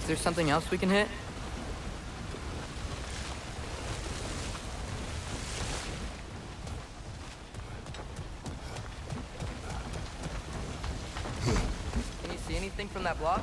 Is there something else we can hit? Can you see anything from that block?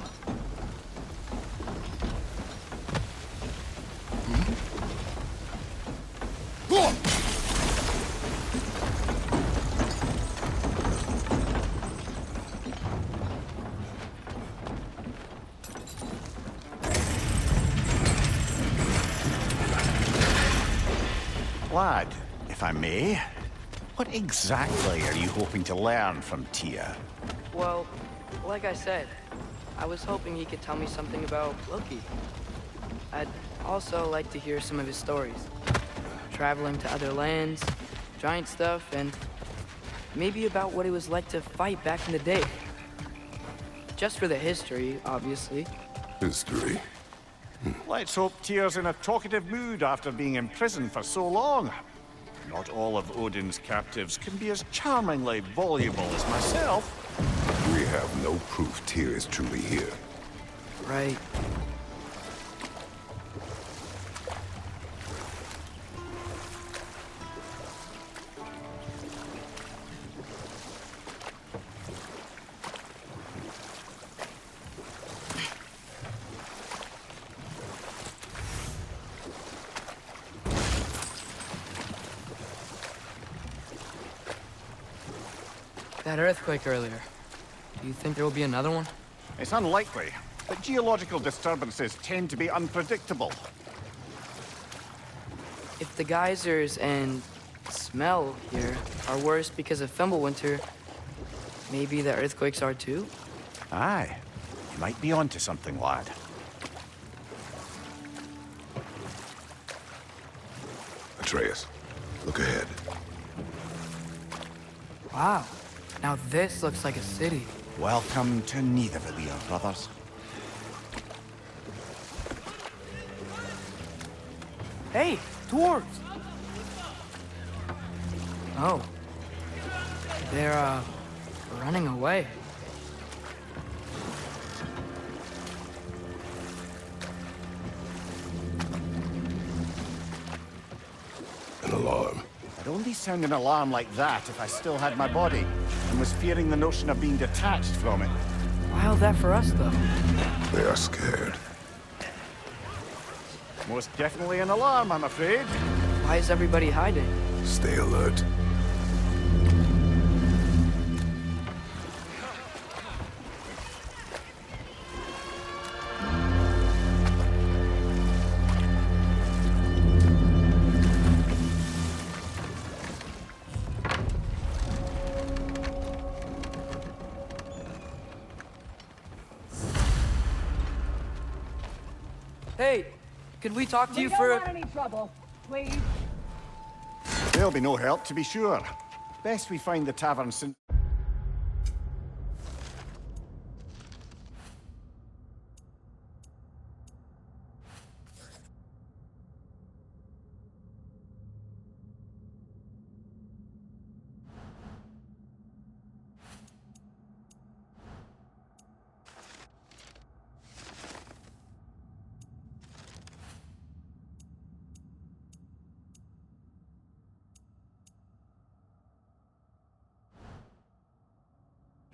Lad, if I may, what exactly are you hoping to learn from Tia? Well, like I said, I was hoping he could tell me something about Loki. I'd also like to hear some of his stories. Traveling to other lands, giant stuff, and maybe about what it was like to fight back in the day. Just for the history, obviously. History? Let's hope Tyr's in a talkative mood after being imprisoned for so long. Not all of Odin's captives can be as charmingly voluble as myself. We have no proof Tyr is truly here. Right. That earthquake earlier. Do you think there will be another one? It's unlikely, but geological disturbances tend to be unpredictable. If the geysers and smell here are worse because of Fimbulwinter, maybe the earthquakes are too? Aye, you might be onto something, lad. Atreus, look ahead. Wow. Now this looks like a city. Welcome to Niflheim, brothers. Hey, dwarves! Oh. They're, running away. An alarm. I'd only sound an alarm like that if I still had my body, and was fearing the notion of being detached from it. Wild that for us, though. They are scared. Most definitely an alarm, I'm afraid. Why is everybody hiding? Stay alert. Hey, could we talk to you We for don't want any trouble, please. There'll be no help, to be sure. Best we find the tavern soon.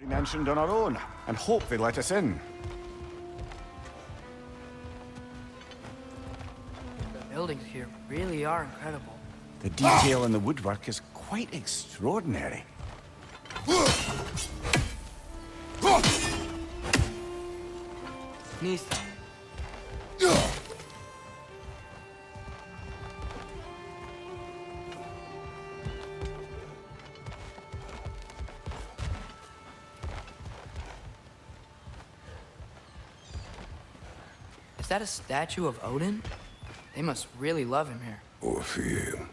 We mentioned on our own, and hope they let us in. The buildings here really are incredible. The detail in the woodwork is quite extraordinary. Nista. Is that a statue of Odin? They must really love him here. Or fear him.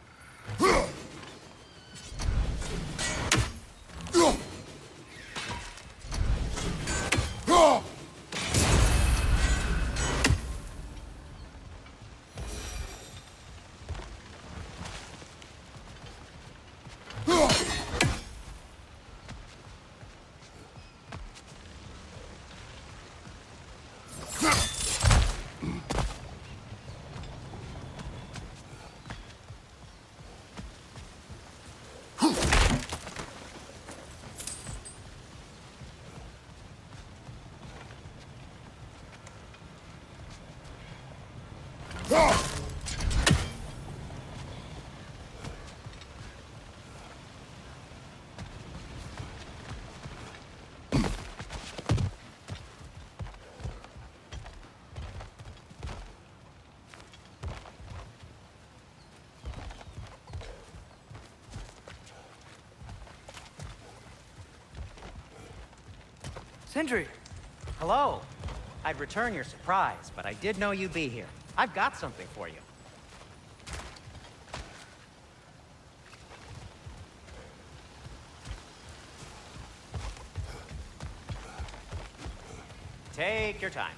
Sindri! Hello. I'd return your surprise, but I did know you'd be here. I've got something for you. Take your time.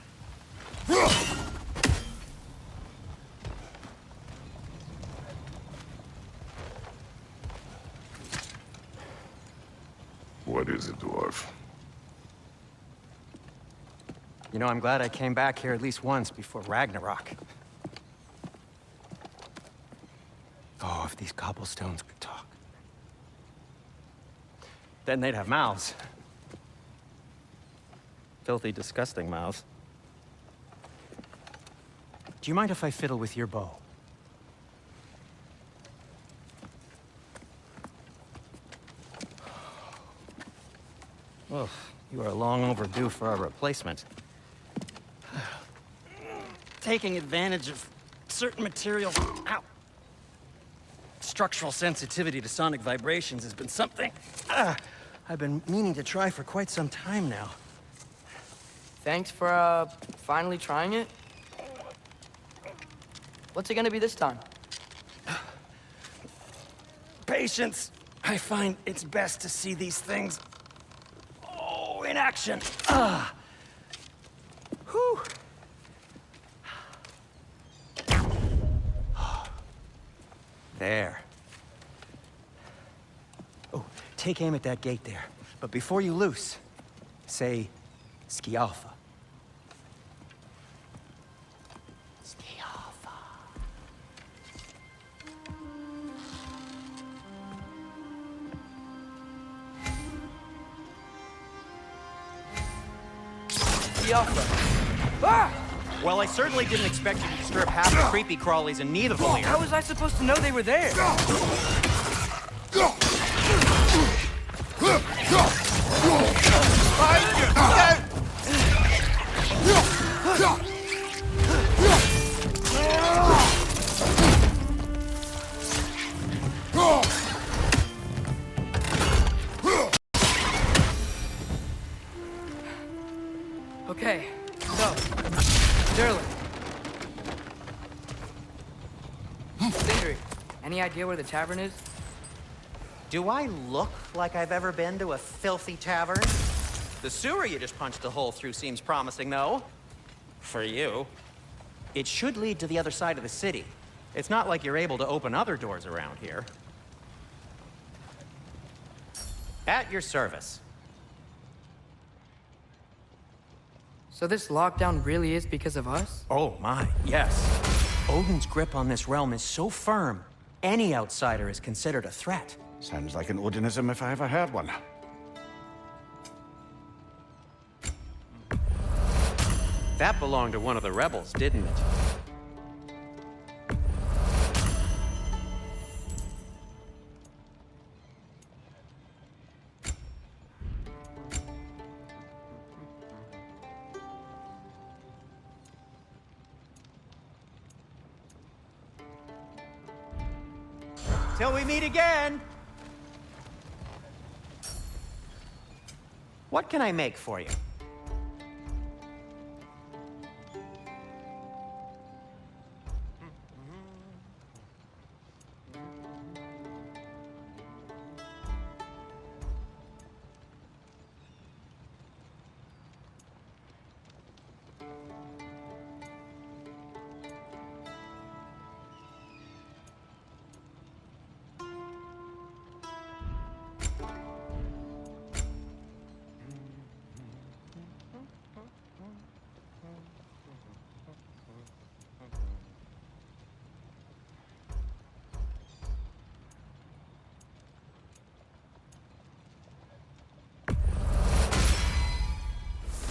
What is it, dwarf? You know, I'm glad I came back here at least once before Ragnarok. Oh, if these cobblestones could talk. Then they'd have mouths. Filthy, disgusting mouths. Do you mind if I fiddle with your bow? Well, you are long overdue for a replacement. Taking advantage of certain materials. Ow! Structural sensitivity to sonic vibrations has been something I've been meaning to try for quite some time now. Thanks for, finally trying it. What's it gonna be this time? Patience. I find it's best to see these things, in action. Whew. There. Oh, take aim at that gate there. But before you loose, say, Skialfa. Skialfa. Skialfa. Ah! Well, I certainly didn't expect you to disturb half the creepy crawlies in Niflheim. How was I supposed to know they were there? Okay, so, Sterling. Sindri, any idea where the tavern is? Do I look like I've ever been to a filthy tavern? The sewer you just punched a hole through seems promising, though. For you. It should lead to the other side of the city. It's not like you're able to open other doors around here. At your service. So this lockdown really is because of us? Oh my, yes. Odin's grip on this realm is so firm, any outsider is considered a threat. Sounds like an Odinism if I ever heard one. That belonged to one of the rebels, didn't it? Till we meet again! What can I make for you?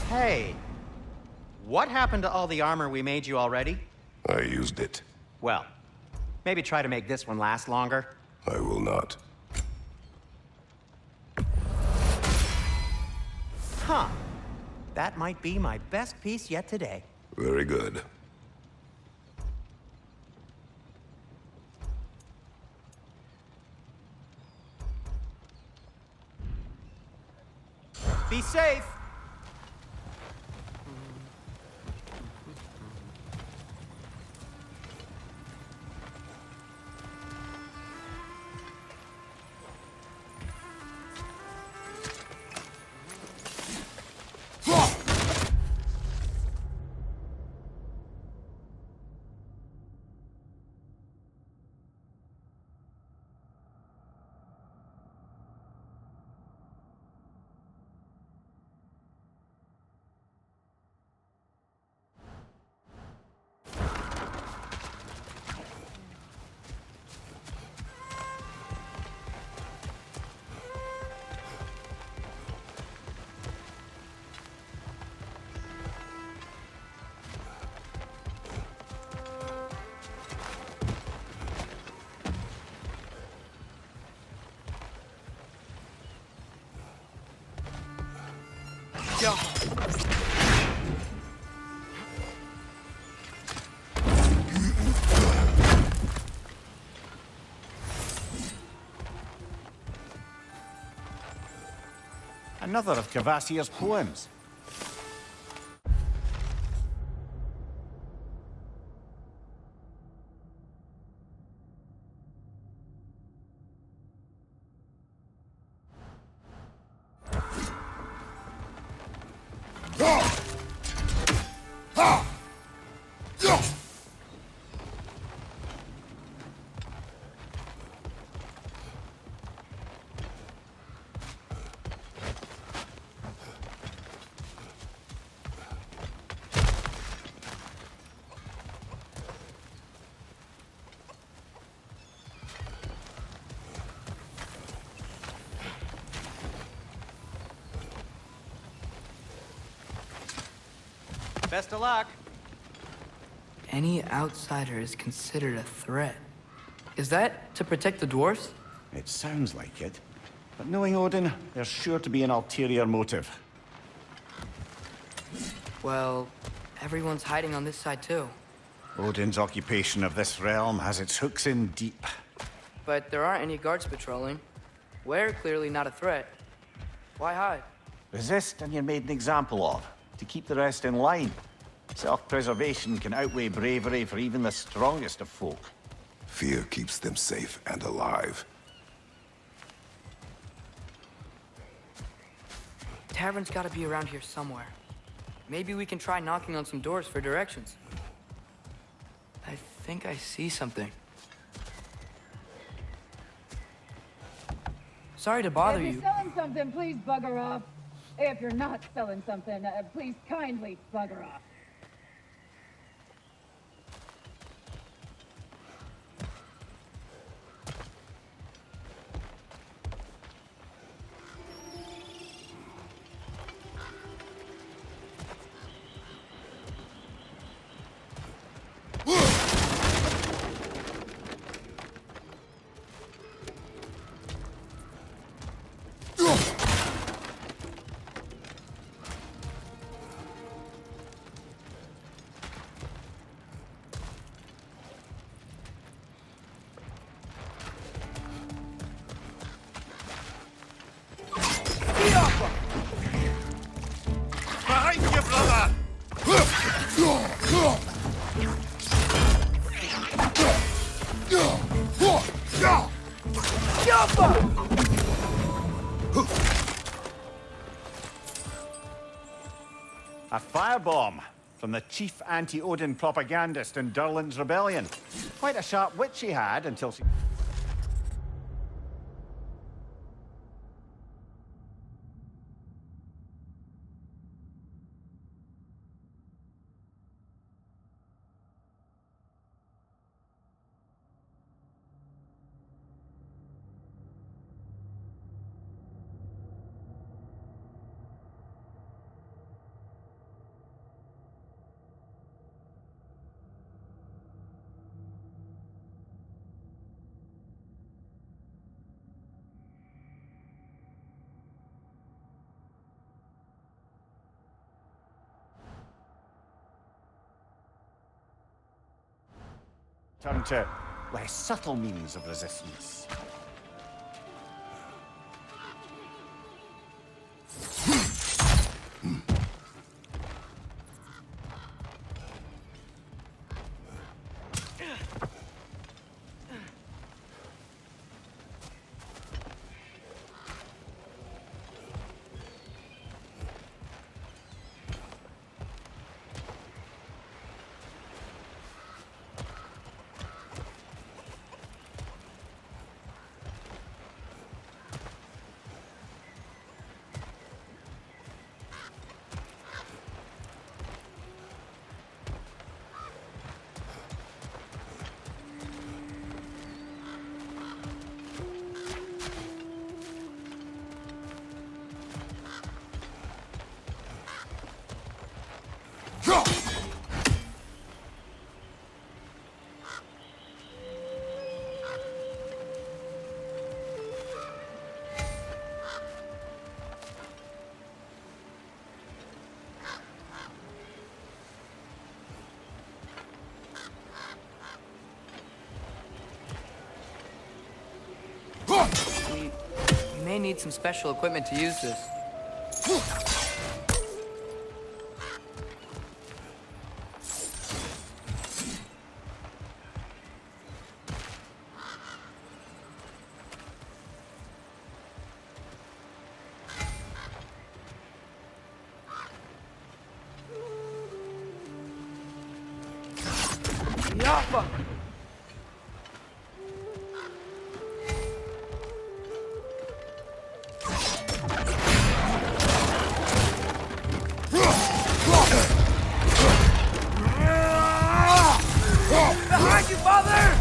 Hey, what happened to all the armor we made you already? I used it. Well, maybe try to make this one last longer. I will not. Huh. That might be my best piece yet today. Very good. Be safe! Another of Kvasir's poems. Best of luck. Any outsider is considered a threat. Is that to protect the dwarves? It sounds like it. But knowing Odin, there's sure to be an ulterior motive. Well, everyone's hiding on this side too. Odin's occupation of this realm has its hooks in deep. But there aren't any guards patrolling. We're clearly not a threat. Why hide? Resist and you're made an example of, to keep the rest in line. Self-preservation can outweigh bravery for even the strongest of folk. Fear keeps them safe and alive. Tavern's gotta be around here somewhere. Maybe we can try knocking on some doors for directions. I think I see something. Sorry to bother If you. you're selling something, please bugger off. If you're not selling something, please kindly bugger off. Behind you, brother! A firebomb from the chief anti-Odin propagandist in Durlin's rebellion. Quite a sharp wit she had until she... Turn to less subtle means of resistance. We may need some special equipment to use this. Yaffa! Behind you, father!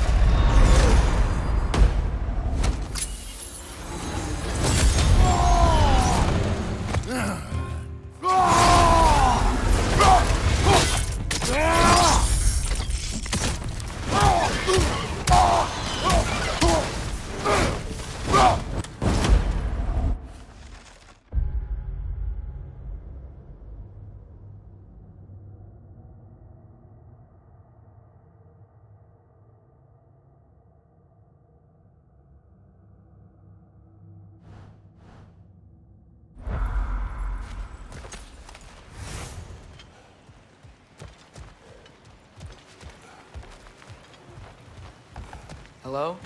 Hello?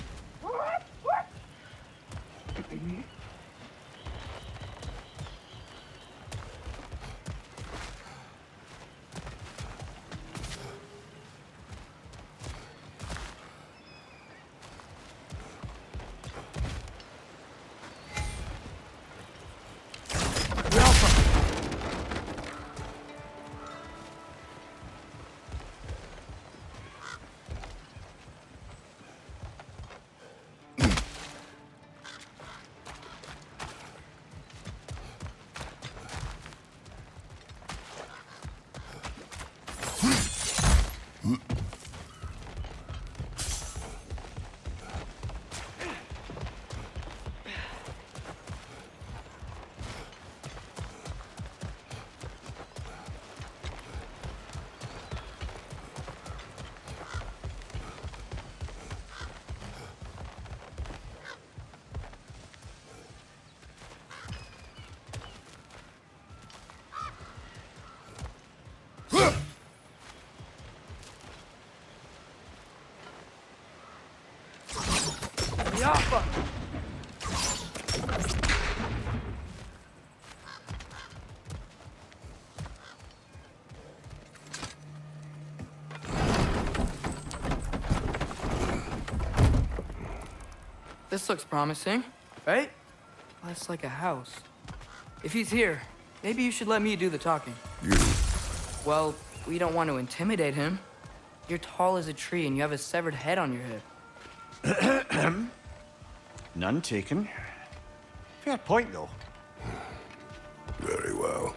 Yaffa! This looks promising, right? That's like a house. If he's here, maybe you should let me do the talking. You? Well, we don't want to intimidate him. You're tall as a tree and you have a severed head on your head. None taken. Fair point, though. Very well.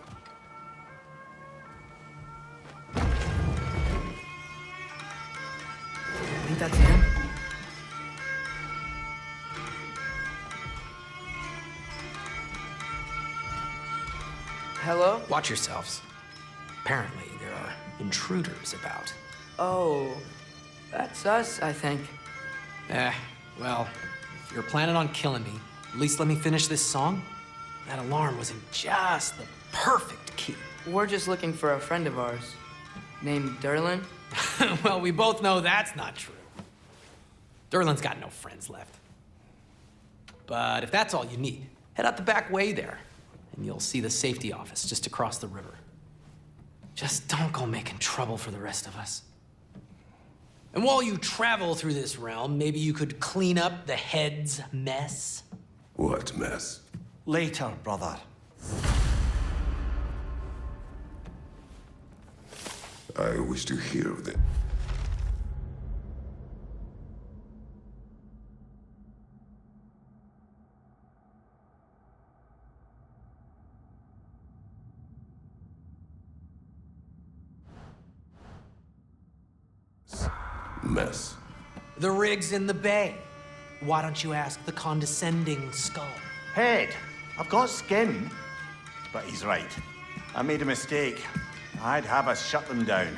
I think that's him. Hello? Watch yourselves. Apparently, there are intruders about. Oh, that's us, I think. Well, if you're planning on killing me, at least let me finish this song. That alarm was in just the perfect key. We're just looking for a friend of ours named Durlin. Well, we both know that's not true. Durlin's got no friends left. But if that's all you need, head out the back way there, and you'll see the safety office just across the river. Just don't go making trouble for the rest of us. And while you travel through this realm, maybe you could clean up the head's mess. What mess? Later, brother. I wish to hear of it. Mess. The rig's in the bay. Why don't you ask the condescending skull? Head, I've got skin. But he's right. I made a mistake. I'd have us shut them down.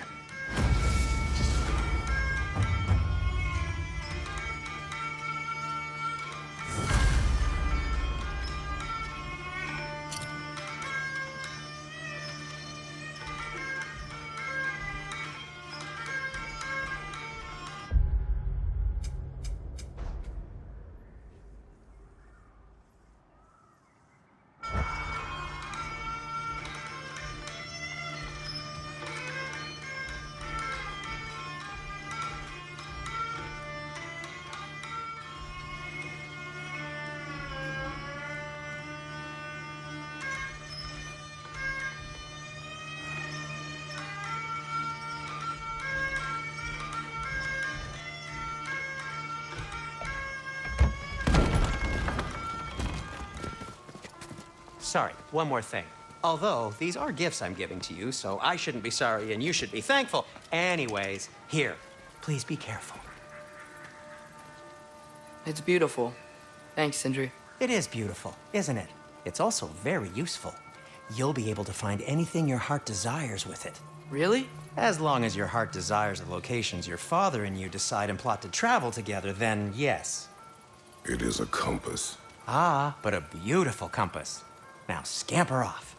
sorry, one more thing. Although, these are gifts I'm giving to you, so I shouldn't be sorry and you should be thankful. Anyways, here, please be careful. It's beautiful. Thanks, Sindri. It is beautiful, isn't it? It's also very useful. You'll be able to find anything your heart desires with it. Really? As long as your heart desires the locations your father and you decide and plot to travel together, then yes. It is a compass. Ah, but a beautiful compass. Now scamper off.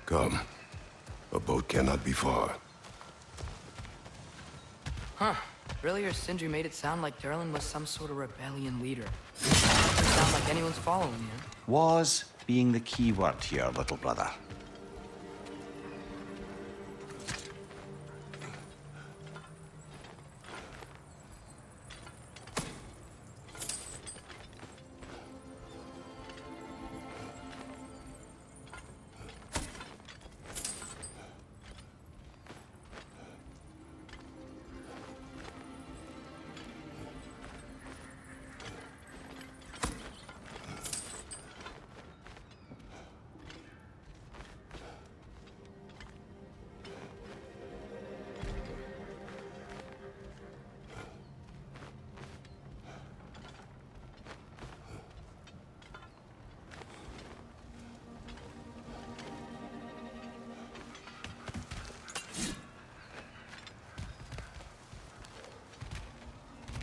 Come. A boat cannot be far. Huh. Earlier, Sindri made it sound like Durlin was some sort of rebellion leader. Doesn't sound like anyone's following him. Was being the key word here, little brother.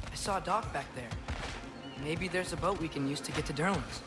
I saw a dock back there. Maybe there's a boat we can use to get to Durlin's.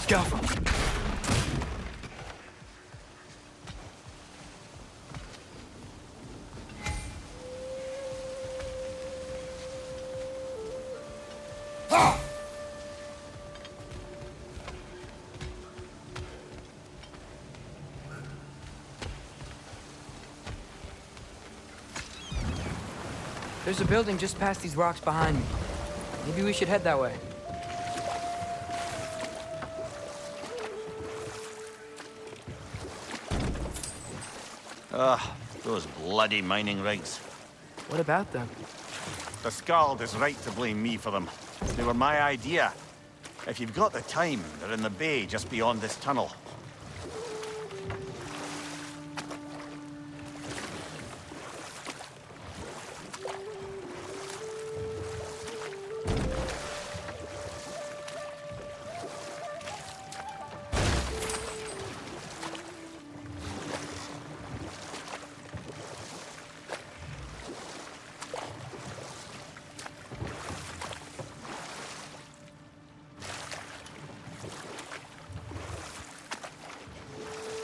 Go. There's a building just past these rocks behind me. Maybe we should head that way. Those bloody mining rigs. What about them? The Skald is right to blame me for them. They were my idea. If you've got the time, they're in the bay just beyond this tunnel.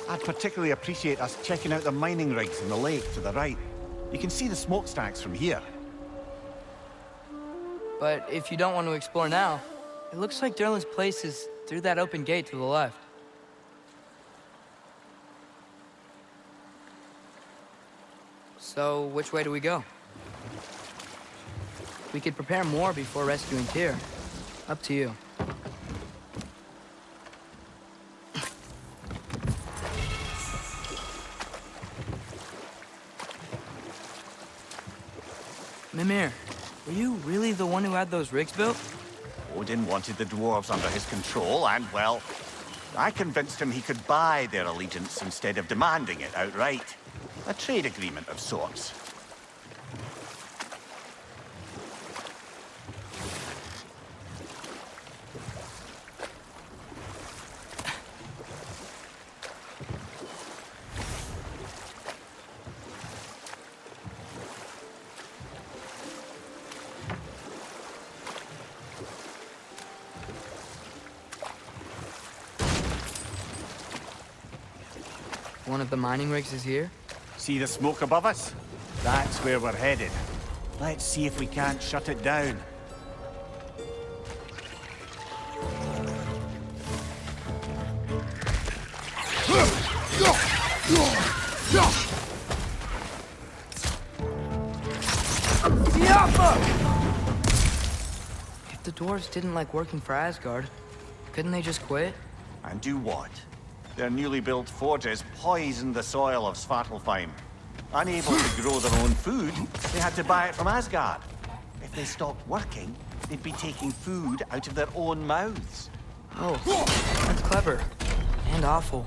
I'd particularly appreciate us checking out the mining rigs in the lake to the right. You can see the smokestacks from here. But if you don't want to explore now, it looks like Durlin's place is through that open gate to the left. So, which way do we go? We could prepare more before rescuing Tyr. Up to you. Mimir, were you really the one who had those rigs built? Odin wanted the dwarves under his control, and, well, I convinced him he could buy their allegiance instead of demanding it outright. A trade agreement of sorts. One of the mining rigs is here? See the smoke above us? That's where we're headed. Let's see if we can't shut it down. If the dwarves didn't like working for Asgard, couldn't they just quit? And do what? Their newly built forges poisoned the soil of Svartalfheim. Unable to grow their own food, they had to buy it from Asgard. If they stopped working, they'd be taking food out of their own mouths. Oh, that's clever. And awful.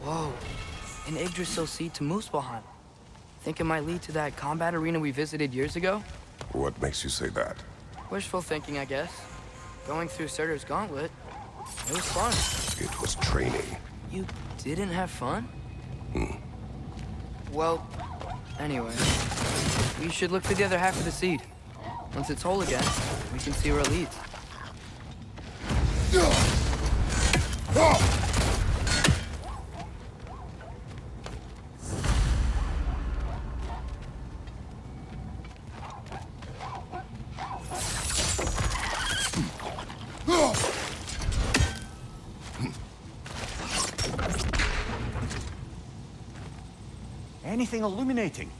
Whoa, an Yggdrasil seed to Muspelheim. Think it might lead to that combat arena we visited years ago? What makes you say that? Wishful thinking, I guess. Going through Surtur's gauntlet, it was fun. It was training. You didn't have fun? Well, anyway, we should look for the other half of the seed. Once it's whole again, we can see where it leads. Anything illuminating?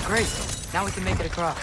Great. Now we can make it across.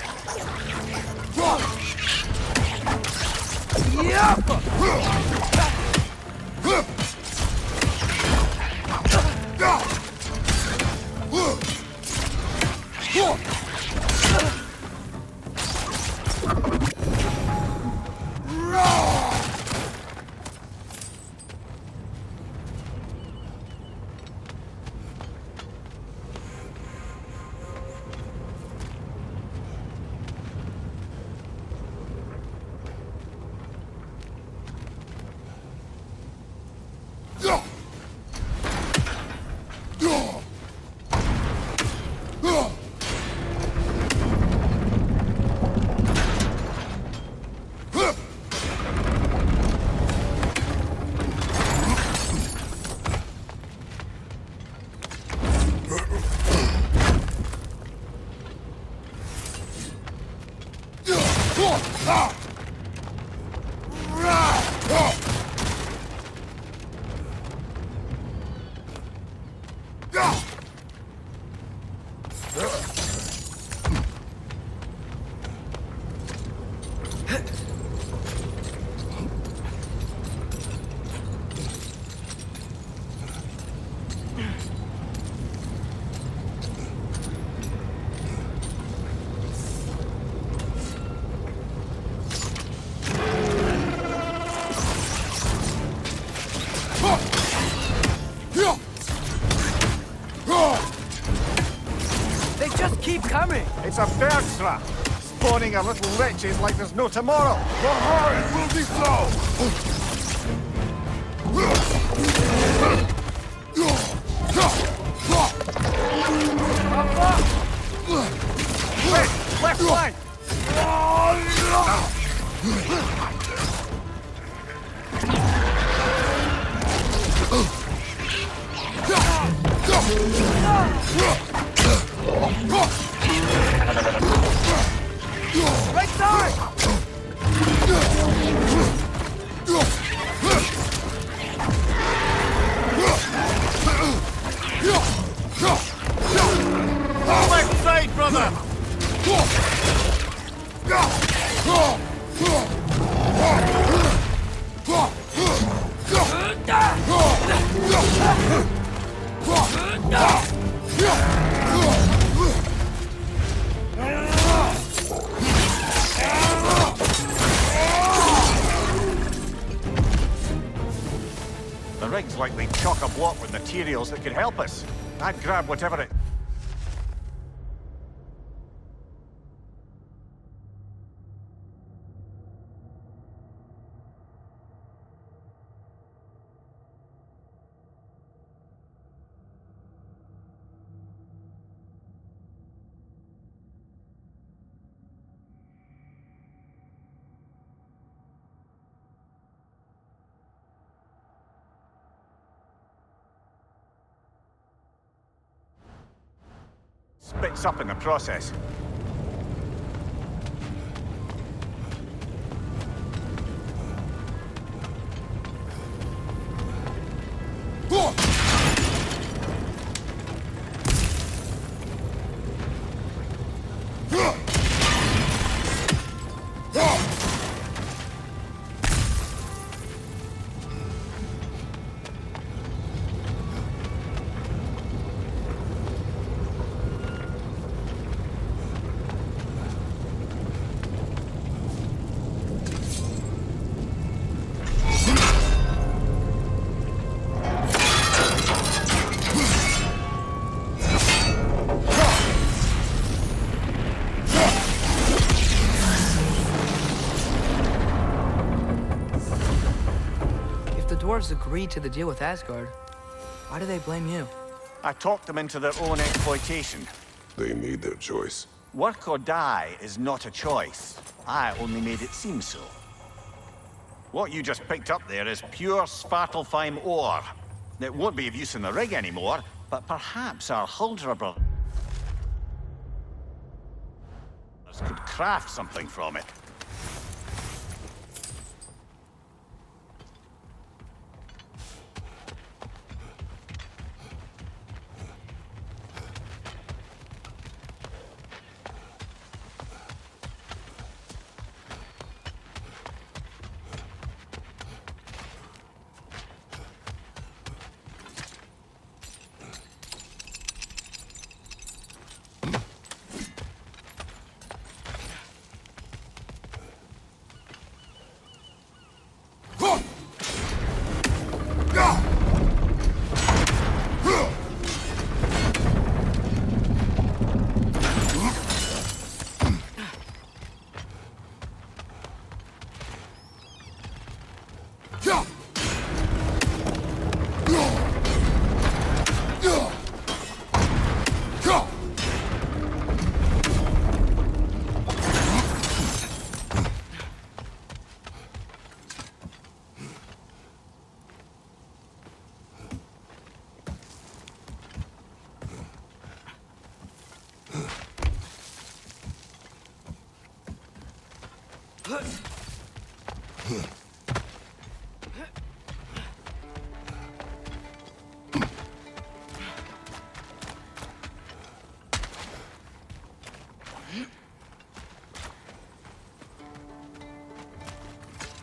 Keep coming! It's a bird trap, spawning our little wretches like there's no tomorrow. The herd will be slow! Left flank! Right side! Left side, brother! The rig's likely chock-a-block with materials that could help us. I'd grab whatever it... Spits up in the process. Dwarves agreed to the deal with Asgard. Why do they blame you? I talked them into their own exploitation. They made their choice. Work or die is not a choice. I only made it seem so. What you just picked up there is pure Svartalfheim ore. It won't be of use in the rig anymore, but perhaps our Huldra brothers could craft something from it.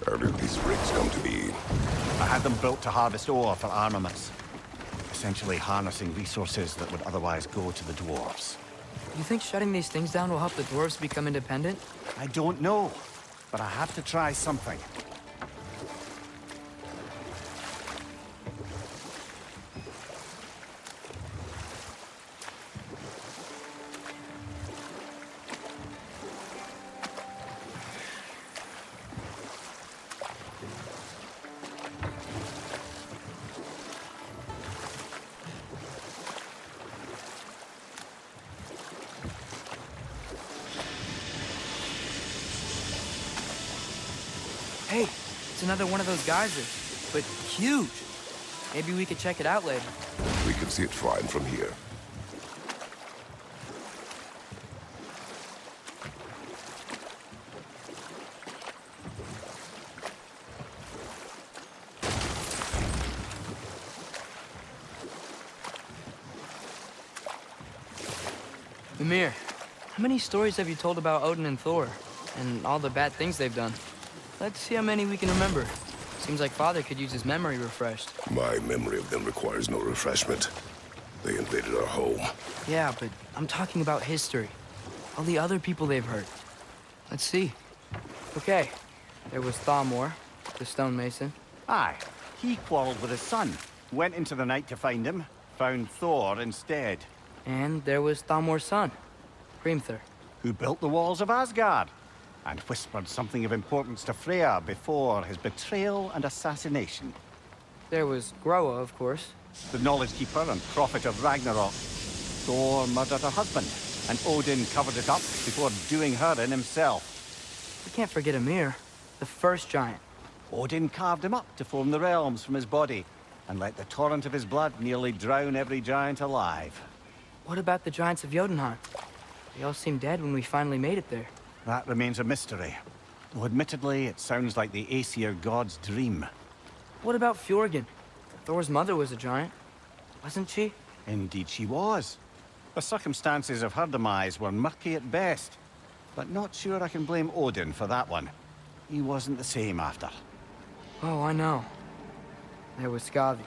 How did these rigs come to be? I had them built to harvest ore for armaments. Essentially harnessing resources that would otherwise go to the dwarves. You think shutting these things down will help the dwarves become independent? I don't know, but I have to try something. Hey, it's another one of those geysers, but huge. Maybe we could check it out later. We can see it fine from here. Mimir, how many stories have you told about Odin and Thor, and all the bad things they've done? Let's see how many we can remember. Seems like Father could use his memory refreshed. My memory of them requires no refreshment. They invaded our home. Yeah, but I'm talking about history. All the other people they've hurt. Let's see. Okay, there was Thamor, the stonemason. Aye, he quarreled with his son. Went into the night to find him. Found Thor instead. And there was Thamor's son, Hrimthur. Who built the walls of Asgard. And whispered something of importance to Freya before his betrayal and assassination. There was Groa, of course. The knowledge keeper and prophet of Ragnarok. Thor murdered her husband, and Odin covered it up before doing her in himself. We can't forget Ymir, the first giant. Odin carved him up to form the realms from his body, and let the torrent of his blood nearly drown every giant alive. What about the giants of Jotunheim? They all seemed dead when we finally made it there. That remains a mystery. Though admittedly, it sounds like the Æsir god's dream. What about Fjorgyn? Thor's mother was a giant, wasn't she? Indeed she was. The circumstances of her demise were murky at best. But not sure I can blame Odin for that one. He wasn't the same after. Oh, I know. There was Skavi,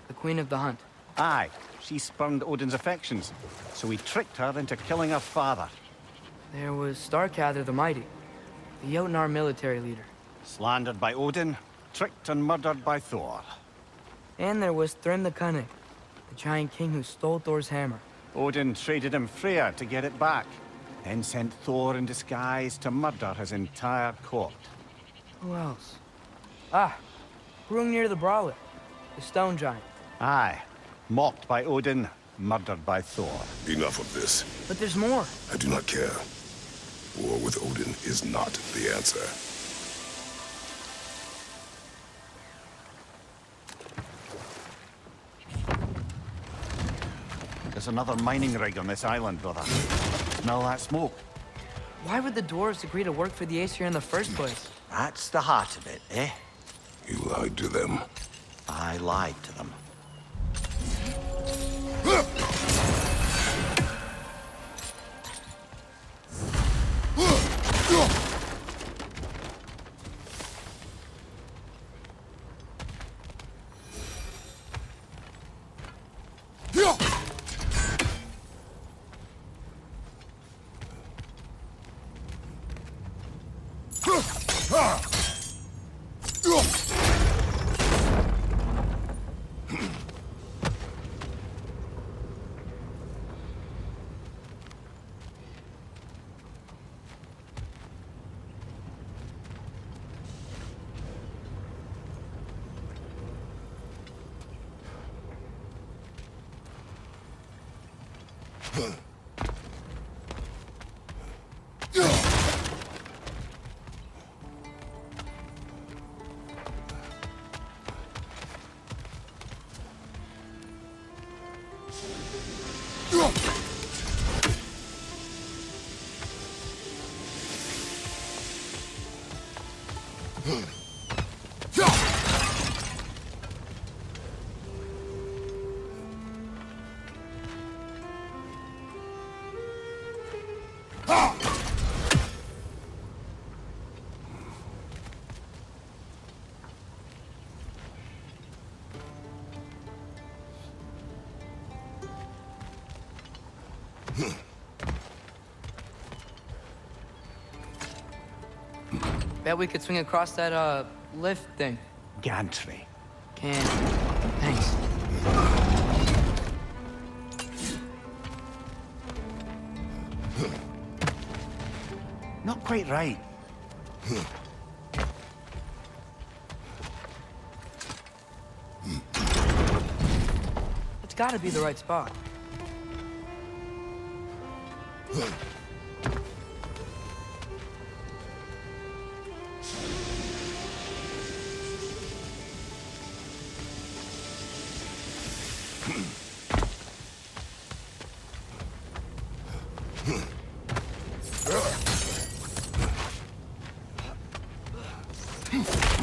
the queen of the hunt. Aye, she spurned Odin's affections, so he tricked her into killing her father. There was Starkather the Mighty, the Jotnar military leader. Slandered by Odin, tricked and murdered by Thor. And there was Thrym the Cunning, the giant king who stole Thor's hammer. Odin traded him Freya to get it back, then sent Thor in disguise to murder his entire court. Who else? Ah, Hrungnir the Brawler, the stone giant. Aye, mocked by Odin, murdered by Thor. Enough of this. But there's more. I do not care. War with Odin is not the answer. There's another mining rig on this island, brother. Smell that smoke? Why would the dwarves agree to work for the Æsir in the first place? That's the heart of it, eh? You lied to them. I lied to them. Bet we could swing across that, lift thing. Gantry. Can. Thanks. Not quite right. It's gotta be the right spot.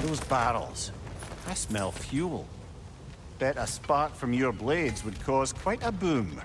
Those barrels. I smell fuel. Bet a spark from your blades would cause quite a boom.